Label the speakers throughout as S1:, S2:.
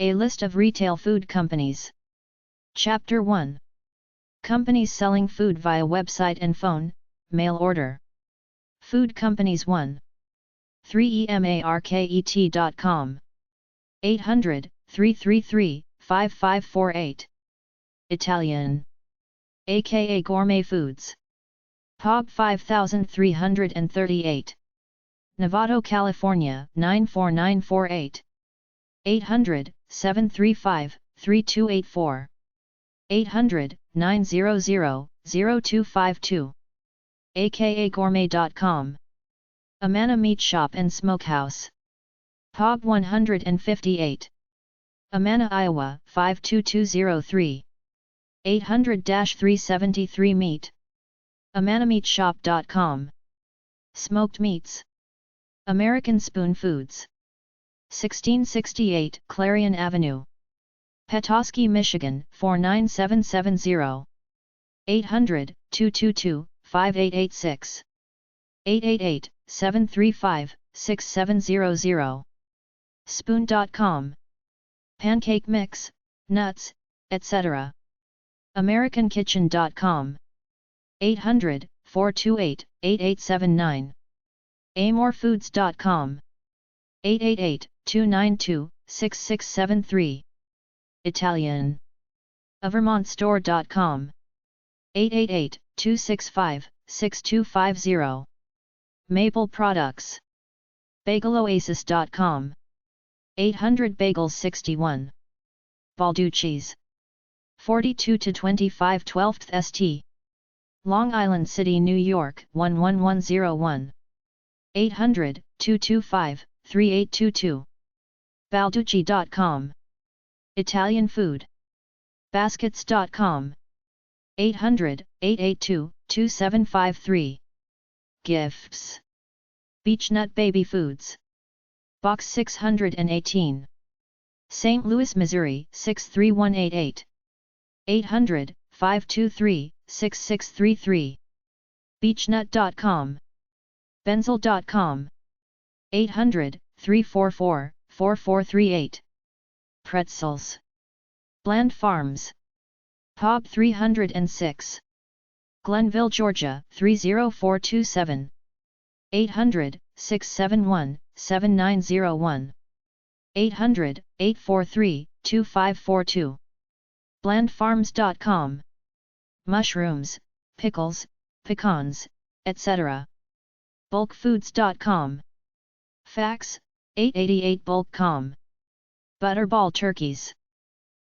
S1: A list of retail food companies. Chapter 1. Companies selling food via website and phone, mail order. Food companies 1. 3emarket.com. 800-333-5548. Italian. aka Gourmet Foods. epub 5338. Novato, California 94948. 800-735-3284. 800-900-0252. aka Gourmet.com. Amana Meat Shop and Smokehouse. epub 158. Amana, Iowa 52203. 800-373 Meat. AmanaMeatShop.com. Smoked Meats. American Spoon Foods. 1668 Clarion Avenue, Petoskey, Michigan 49770. 800-222-5886. 888-735-6700. Spoon.com. Pancake mix, nuts, etc. AmericanKitchen.com. 800-428-8879. AmorFoods.com. 888-292-6673. Italian. AvermontStore.com. 888-265-6250. Maple Products. BagelOasis.com. 800-Bagels61. Balducci's. 42-25 12th St. Long Island City, New York 11101. 800-225-3822. Balducci.com. Italian Food. Baskets.com. 800-882-2753. Gifts. Beechnut Baby Foods. Box 618. St. Louis, Missouri 63188. 800-523-6633. Beechnut.com. Benzel.com. 800-344-4438. Pretzels. Bland Farms. epub 306. Glenville, Georgia 30427. 800-671-7901. 800-843-2542. Blandfarms.com. Mushrooms, pickles, pecans, etc. Bulkfoods.com. Fax, 888-BULK.com. Butterball Turkeys.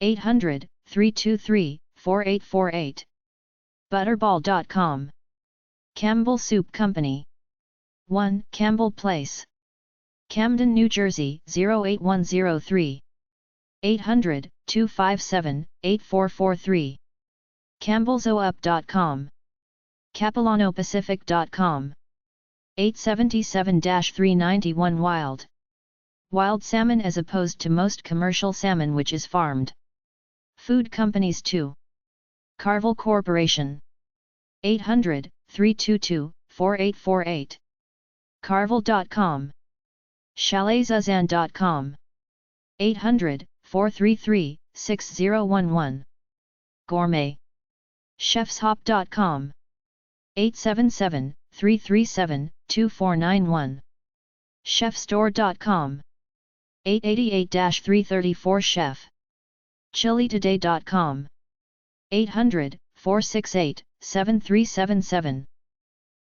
S1: 800-323-4848. Butterball.com. Campbell Soup Company. 1 Campbell Place. Camden, New Jersey 08103. 800-257-8443. CampbellsOup.com. CapilanoPacific.com. 877-391 Wild. Wild salmon as opposed to most commercial salmon which is farmed. Food companies 2. Carvel Corporation. 800-322-4848. Carvel.com. Chaletszuzan.com. 800-433-6011. Gourmet. Chefshop.com. 877-337-2491. Chefstore.com. 888-334 Chef. ChiliToday.com. 800-468-7377.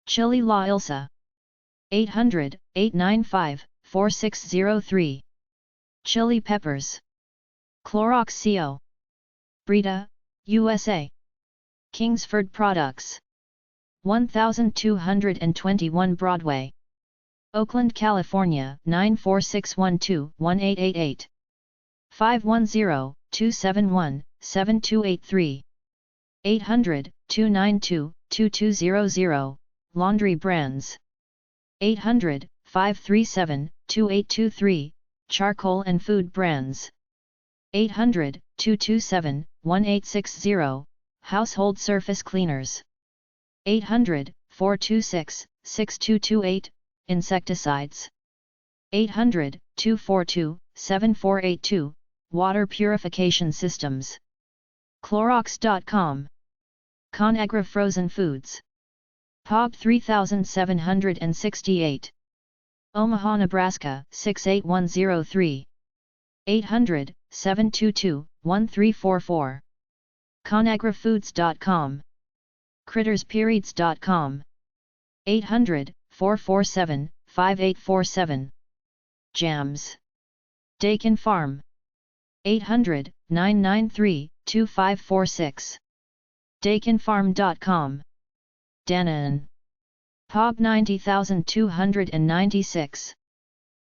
S1: Chili La Ilsa. 800-895-4603. Chili Peppers. Clorox Co. Brita, USA. Kingsford Products. 1221 Broadway. Oakland, California 94612-1888. 510-271-7283. 800-292-2200. Laundry Brands. 800-537-2823. Charcoal and Food Brands. 800-227-1860. Household Surface Cleaners. 800-426-6228. Insecticides. 800-242-7482. water purification systems. Clorox.com. ConAgra Frozen Foods. POB 3768. Omaha, Nebraska 68103. 800-722-1344. ConAgraFoods.com. CrittersPeriods.com. 800-447-5847. Jams. Dakin Farm. 800-993-2546. DakinFarm.com. Danone. POB 90296.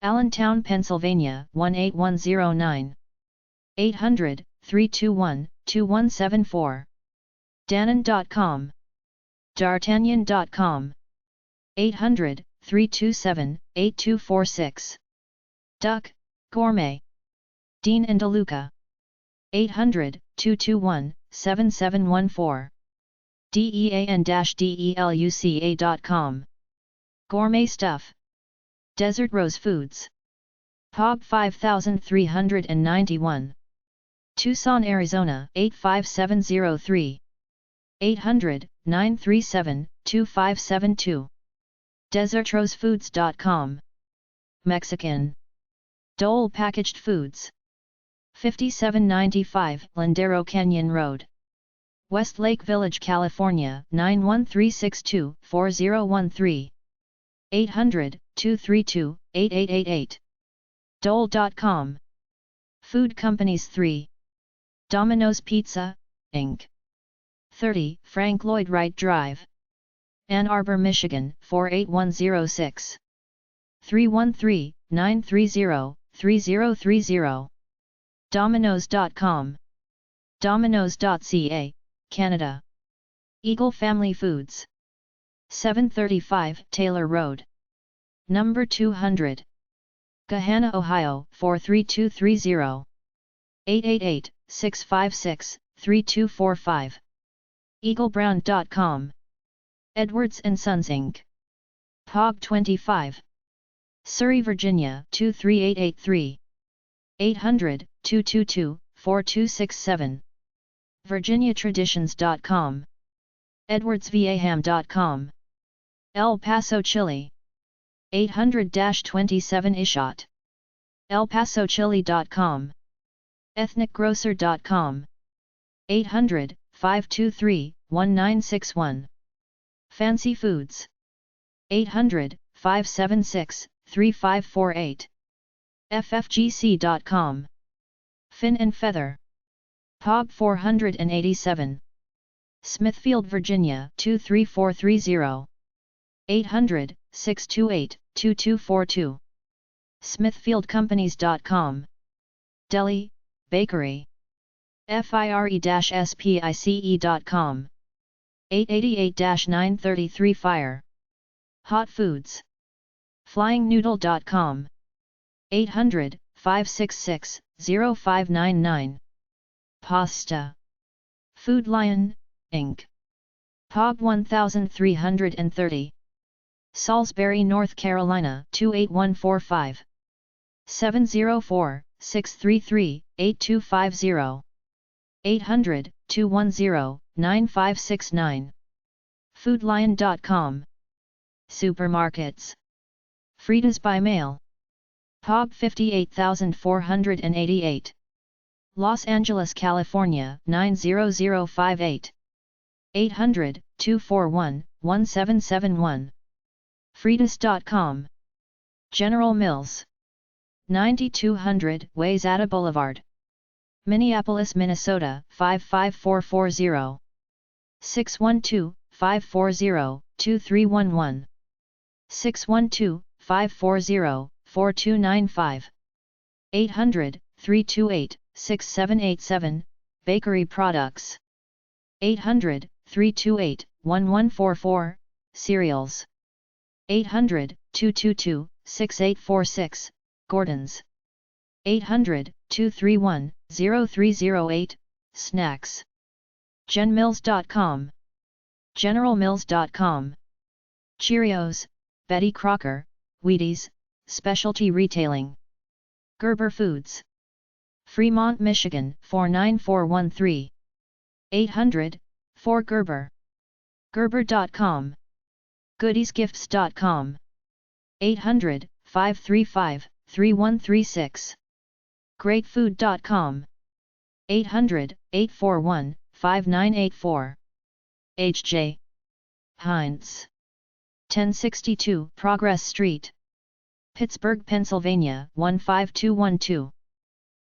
S1: Allentown, Pennsylvania 18109. 800-321-2174. Danone.com. D'Artagnan.com. 800-327-8246. Duck, Gourmet. Dean and DeLuca. 800-221-7714. DEAN-DELUCA.com. Gourmet Stuff. Desert Rose Foods. POB 5391. Tucson, Arizona 85703. 800-937-2572. DesertRoseFoods.com. Mexican. Dole Packaged Foods. 5795 Lindero Canyon Road. Westlake Village, California 91362-4013. 800-232-8888. Dole.com. Food Companies 3. Domino's Pizza, Inc. 30 Frank Lloyd Wright Drive. Ann Arbor, Michigan 48106. 313-930-3030. Domino's.com. Domino's.ca, Canada. Eagle Family Foods. 735 Taylor Road. Number 200. Gahanna, Ohio 43230. 888-656-3245. EagleBrown.com. Edwards & Sons Inc. POB 25. Surrey, Virginia 23883. 800-222-4267. VirginiaTraditions.com. EdwardsVAHAM.com. El Paso, Chile. 800-27 Ishot. ElPasoChile.com. EthnicGrocer.com. 800-523-1961. Fancy Foods. 800-576-3548. FFGC.com. Fin and Feather. POB 487. Smithfield, Virginia 23430. 800-628-2242. Smithfieldcompanies.com. Deli, Bakery. Fire-spice.com. 888-933 Fire. Hot Foods. FlyingNoodle.com. 800-566-0599. Pasta. Food Lion, Inc. POB 1330. Salisbury, North Carolina 28145. 704-633-8250. 800-210-9569. Foodlion.com. Supermarkets. Frida's by Mail. POB 58488. Los Angeles, California 90058. 800-241-1771. Fridas.com. General Mills. 9200 Wayzata Boulevard. Minneapolis, Minnesota 55440. 612-540-2311. 612-540-4295. 800-328-6787, Bakery Products. 800-328-1144, Cereals. 800-222-6846, Gordon's. 800-231-0308, Snacks. GenMills.com. GeneralMills.com. Cheerios, Betty Crocker, Wheaties, Specialty Retailing. Gerber Foods. Fremont, Michigan 49413. 800 4 Gerber. Gerber.com. Goodiesgifts.com. 800 535 3136. Greatfood.com. 800 841 5984. H.J. Heinz. 1062 Progress Street, Pittsburgh, Pennsylvania 15212.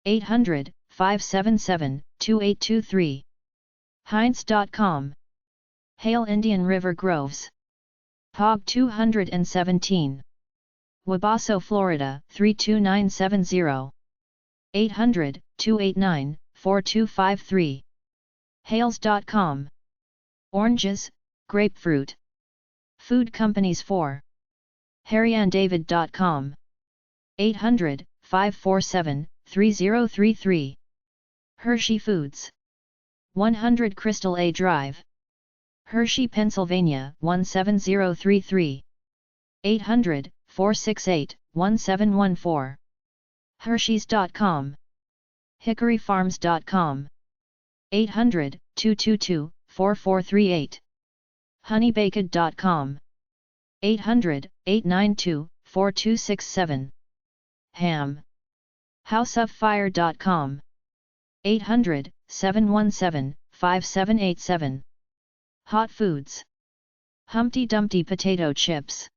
S1: 800 577 2823. Heinz.com. Hale, Indian River Groves. POG 217. Wabasso, Florida 32970. 800 289 4253. Hales.com. Oranges, grapefruit. Food Companies 4. HarryandDavid.com. 800 547 3033. Hershey Foods. 100 Crystal A Drive, Hershey, Pennsylvania 17033. 800 468 1714. Hershey's.com. HickoryFarms.com. 800 222 4438. Honeybaked.com. 800 892 4267. Ham. Houseoffire.com. 800 717 5787. Hot Foods. Humpty Dumpty Potato Chips.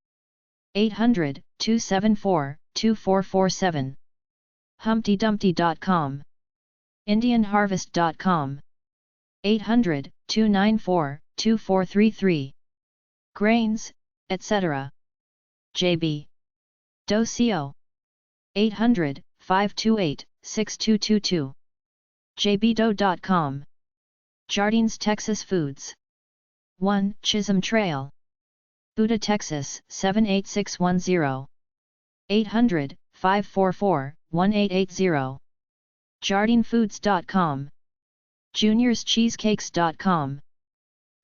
S1: 800 274 2447. HumptyDumpty.com. IndianHarvest.com. 800 294 2433. Grains, etc. JB. Docio. 800 528 6222. jbdo.com. Jardines, Texas Foods. 1 Chisholm Trail, Buda, Texas 78610. 800 544 1880. JardineFoods.com. Junior'sCheesecakes.com.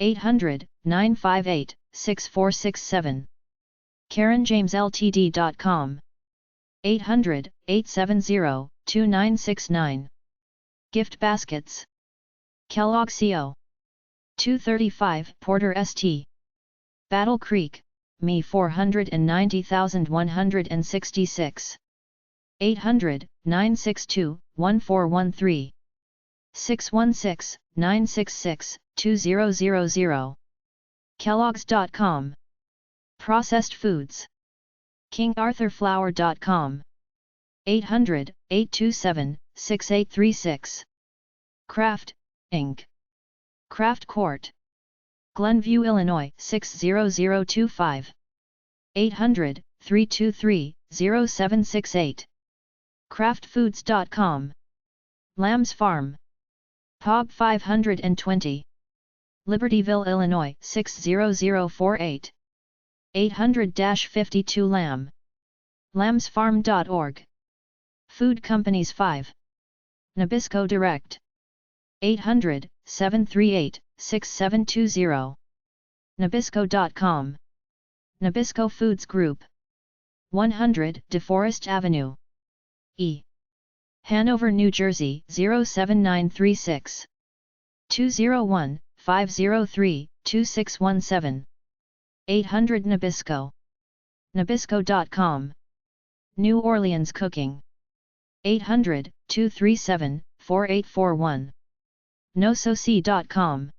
S1: 800 958 6467. KarenJamesLtd.com. 800 870 2969. Gift baskets. Kellogg Co. 235 Porter St. Battle Creek, Me 490,166. 800 962 1413. 616 966 2000. Kellogg's.com. Processed Foods. KingArthurFlour.com. 800 827 6836. Kraft, Inc. Kraft Court. Glenview, Illinois 60025. 800 323 0768. Kraftfoods.com. Lamb's Farm. POG 520. Libertyville, Illinois 60048. 800-52 Lamb. lambsfarm.org. Food Companies 5. Nabisco Direct. 800 738 6720. Nabisco.com. Nabisco Foods Group. 100 DeForest Avenue, E. Hanover, New Jersey 07936. 201 503 2617. 800 Nabisco. Nabisco.com. New Orleans Cooking. 800 237 4841. nosoc.com.